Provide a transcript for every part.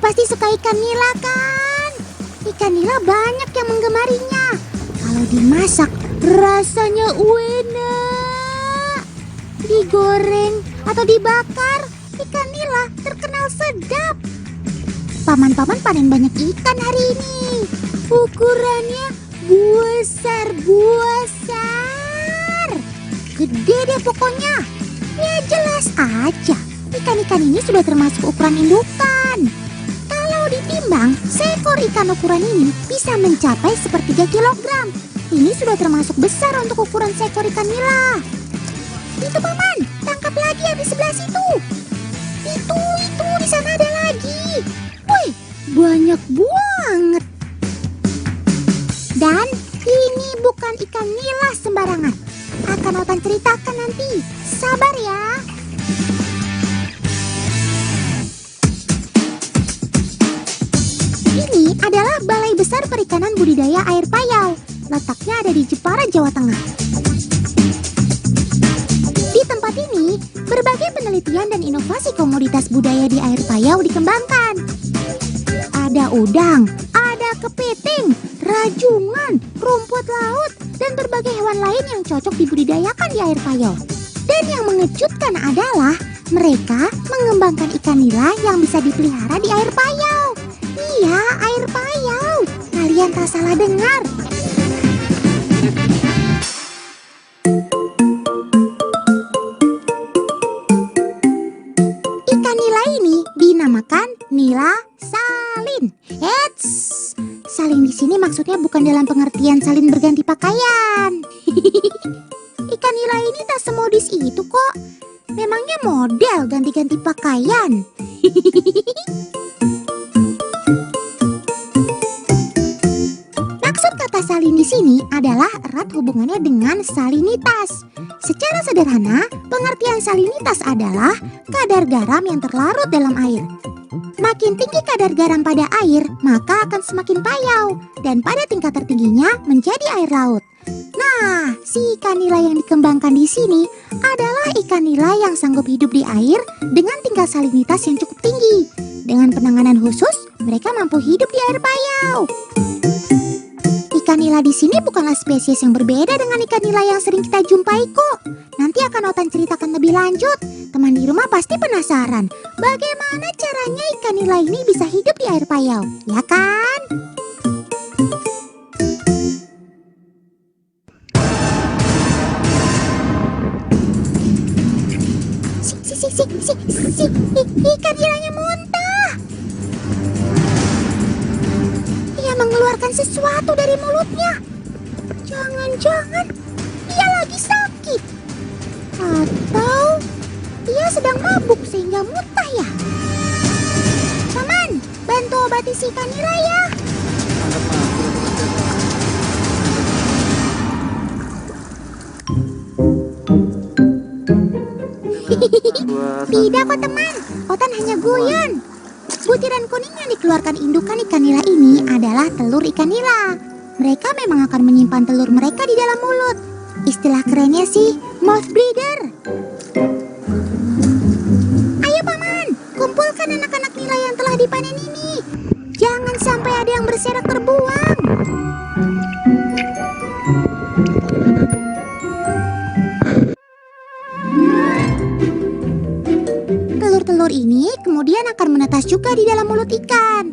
pasti suka ikan nila kan? Ikan nila banyak yang menggemarinya. Kalau dimasak rasanya enak. Digoreng atau dibakar, ikan nila terkenal sedap. Paman-paman panen banyak ikan hari ini. Ukurannya besar. Gede deh pokoknya. Ya jelas aja, ikan-ikan ini sudah termasuk ukuran indukan. Kalau ditimbang, seekor ikan ukuran ini bisa mencapai sepertiga kilogram. Ini sudah termasuk besar untuk ukuran seekor ikan nila. Itu paman, tangkap lagi yang di sebelah situ. Itu, di sana ada lagi. Wih, banyak banget. Dan ini bukan ikan nila sembarangan. Akan Otan ceritakan nanti. Sabar ya. Ini adalah Balai Besar Perikanan Budidaya Air Payau. Letaknya ada di Jepara, Jawa Tengah. Di tempat ini, berbagai penelitian dan inovasi komoditas budaya di air payau dikembangkan. Ada udang, ada kepiting, rajungan, rumput laut, dan berbagai hewan lain yang cocok dibudidayakan di air payau. Dan yang mengejutkan adalah mereka mengembangkan ikan nila yang bisa dipelihara di air payau. Iya, air payau. Kalian tak salah dengar. Ikan nila ini dinamakan nila salin. Eits, salin di sini maksudnya bukan dalam pengertian salin berganti pakaian. Ikan nila ini tak semodis itu kok. Memangnya model ganti-ganti pakaian. Maksud kata salin di sini adalah erat hubungannya dengan salinitas. Secara sederhana, pengertian salinitas adalah kadar garam yang terlarut dalam air. Makin tinggi kadar garam pada air, maka akan semakin payau. Dan pada tingkat tertingginya menjadi air laut. Nah, si ikan nila yang dikembangkan di sini adalah ikan nila yang sanggup hidup di air dengan tingkat salinitas yang cukup tinggi. Dengan penanganan khusus, mereka mampu hidup di air payau. Ikan nila di sini bukanlah spesies yang berbeda dengan ikan nila yang sering kita jumpai kok. Nanti akan Otan ceritakan lebih lanjut. Teman di rumah pasti penasaran, bagaimana caranya ikan nila ini bisa hidup di air payau, ya kan? Ikan nilanya muntah. Ia mengeluarkan sesuatu dari mulutnya. Jangan-jangan ia lagi sakit. Atau ia sedang mabuk sehingga muntah ya. Paman, bantu obati si ikan nila ya. Tidak kok teman, Otan hanya guyon. Butiran kuning yang dikeluarkan indukan ikan nila ini adalah telur ikan nila. Mereka memang akan menyimpan telur mereka di dalam mulut. Istilah kerennya sih, mouth breather. Ayo paman, kumpulkan anak-anak nila yang telah dipanen ini. Jangan sampai ada yang berserak terbuang. Telur-telur ini kemudian akan menetas juga di dalam mulut ikan.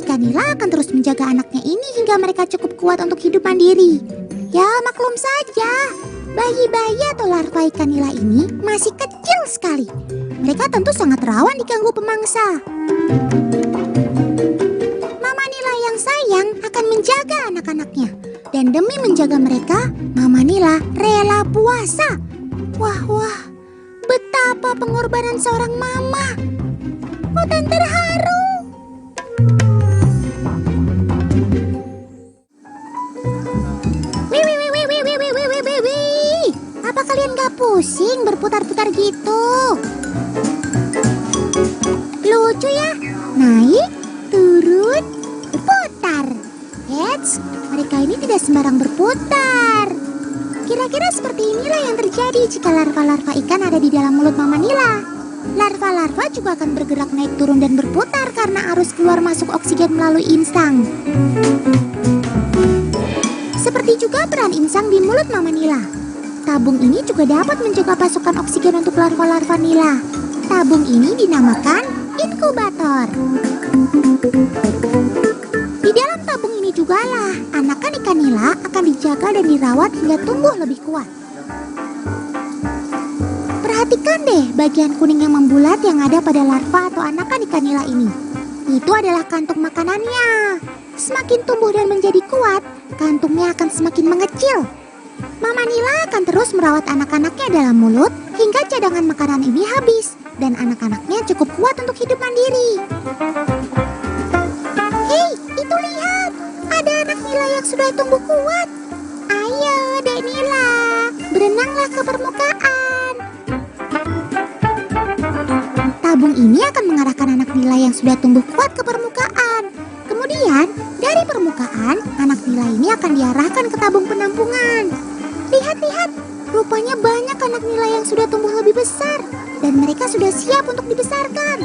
Ikan nila akan terus menjaga anaknya ini hingga mereka cukup kuat untuk hidup mandiri. Ya maklum saja, bayi-bayi atau larva ikan nila ini masih kecil sekali. Mereka tentu sangat rawan diganggu pemangsa. Mama nila yang sayang akan menjaga anak-anaknya. Dan demi menjaga mereka, Mama nila rela puasa. Wah, betapa pengorbanan seorang mama. Otan terharu. Wih. Apa kalian gak pusing berputar-putar gitu? Lucu ya? Naik, turun, berputar. Eits, mereka ini tidak sembarang berputar. Kira-kira seperti inilah yang terjadi jika larva-larva ikan ada di dalam mulut Mama nila. Larva-larva juga akan bergerak naik turun dan berputar karena arus keluar masuk oksigen melalui insang. Seperti juga peran insang di mulut Mama Nila. Tabung ini juga dapat menjaga pasokan oksigen untuk larva-larva nila. Tabung ini dinamakan inkubator. Di dalam tabung ini jugalah anakan ikan nila akan dijaga dan dirawat hingga tumbuh lebih kuat. Perhatikan deh bagian kuning yang membulat yang ada pada larva atau anakan ikan nila ini. Itu adalah kantung makanannya. Semakin tumbuh dan menjadi kuat, kantungnya akan semakin mengecil. Mama Nila akan terus merawat anak-anaknya dalam mulut hingga cadangan makanan ini habis dan anak-anaknya cukup kuat untuk hidup mandiri. Hei, itu lihat! Ada anak Nila yang sudah tumbuh kuat. Ayo, Dek Nila, berenanglah ke permukaan. Tabung ini akan mengarahkan anak Nila yang sudah tumbuh kuat ke permukaan. Kemudian, dari permukaan, anak nila ini akan diarahkan ke tabung penampungan. Lihat-lihat, rupanya banyak anak nila yang sudah tumbuh lebih besar dan mereka sudah siap untuk dibesarkan.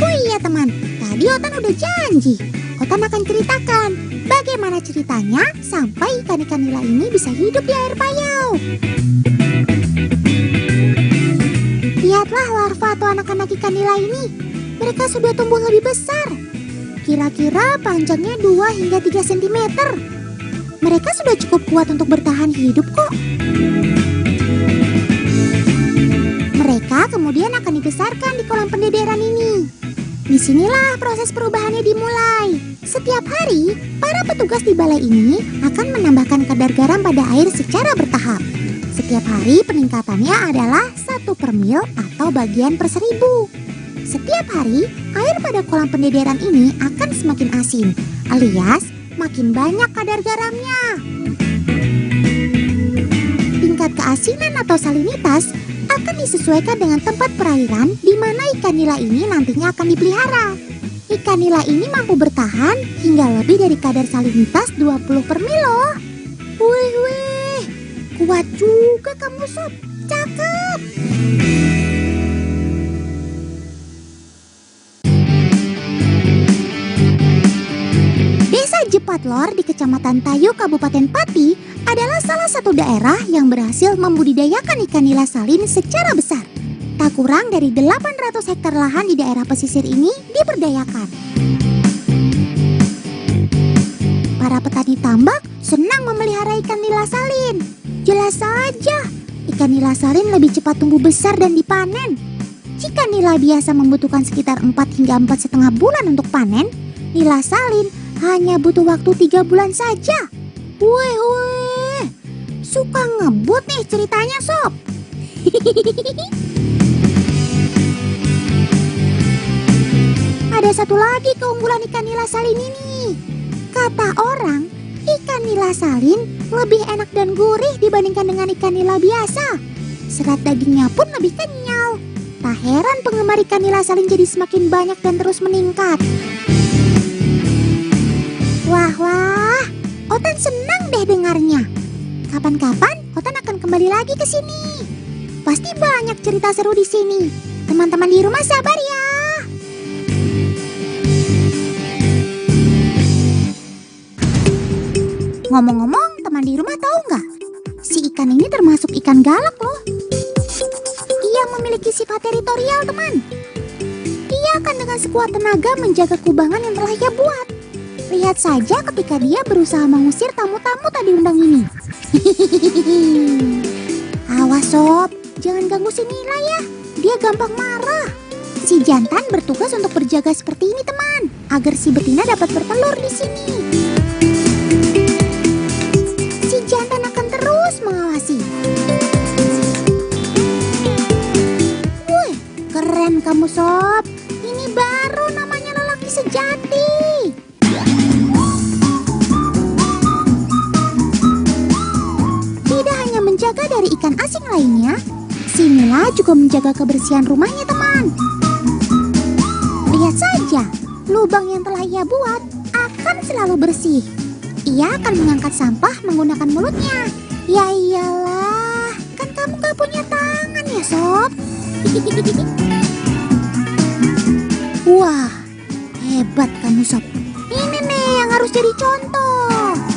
Oh iya teman, tadi Otan udah janji. Otan akan ceritakan bagaimana ceritanya sampai ikan-ikan nila ini bisa hidup di air payau. Lihatlah larva atau anak-anak ikan nila ini. Mereka sudah tumbuh lebih besar. Kira-kira panjangnya 2 hingga 3 cm. Mereka sudah cukup kuat untuk bertahan hidup kok. Mereka kemudian akan dibesarkan di kolam pendederan ini. Disinilah proses perubahannya dimulai. Setiap hari, para petugas di balai ini akan menambahkan kadar garam pada air secara bertahap. Setiap hari peningkatannya adalah 1/1000 atau bagian per 1000. Setiap hari, air pada kolam pendederan ini akan semakin asin, alias makin banyak kadar garamnya. Tingkat keasinan atau salinitas akan disesuaikan dengan tempat perairan di mana ikan nila ini nantinya akan dipelihara. Ikan nila ini mampu bertahan hingga lebih dari kadar salinitas 20/1000 loh. Wih. Kuat juga kamu, Sob. Cakep. Desa Jepatlor di Kecamatan Tayu, Kabupaten Pati adalah salah satu daerah yang berhasil membudidayakan ikan nila salin secara besar. Tak kurang dari 800 hektar lahan di daerah pesisir ini diberdayakan. Para petani tambak senang memelihara ikan nila salin. Jelas saja, ikan nila salin lebih cepat tumbuh besar dan dipanen. Jika nila biasa membutuhkan sekitar 4 hingga 4,5 bulan untuk panen, nila salin hanya butuh waktu 3 bulan saja. Wih, suka ngebut nih ceritanya, Sob. Ada satu lagi keunggulan ikan nila salin ini. Kata orang, ikan nila salin lebih enak dan gurih dibandingkan dengan ikan nila biasa. Serat dagingnya pun lebih kenyal. Tak heran penggemar ikan nila salin jadi semakin banyak dan terus meningkat. Wah, Otan senang deh dengarnya. Kapan-kapan Otan akan kembali lagi ke sini. Pasti banyak cerita seru di sini. Teman-teman di rumah sabar ya. Ngomong-ngomong, teman di rumah tahu nggak? Si ikan ini termasuk ikan galak loh. Ia memiliki sifat teritorial, teman. Ia akan dengan sekuat tenaga menjaga kubangan yang telah ia buat. Lihat saja ketika dia berusaha mengusir tamu-tamu tak diundang ini. Awas Sob, jangan ganggu si Nila ya. Dia gampang marah. Si jantan bertugas untuk berjaga seperti ini teman, agar si betina dapat bertelur di sini. Si jantan akan terus mengawasi. Wih, keren kamu Sob. Ini baru namanya lelaki sejati. Tidak hanya menjaga dari ikan asing lainnya, si Nila juga menjaga kebersihan rumahnya teman. Lihat saja, lubang yang telah ia buat akan selalu bersih. Ia akan mengangkat sampah menggunakan mulutnya. Ya iyalah, kan kamu gak punya tangan ya Sob. Wah, hebat kamu Sob. Ini nih yang harus jadi contoh.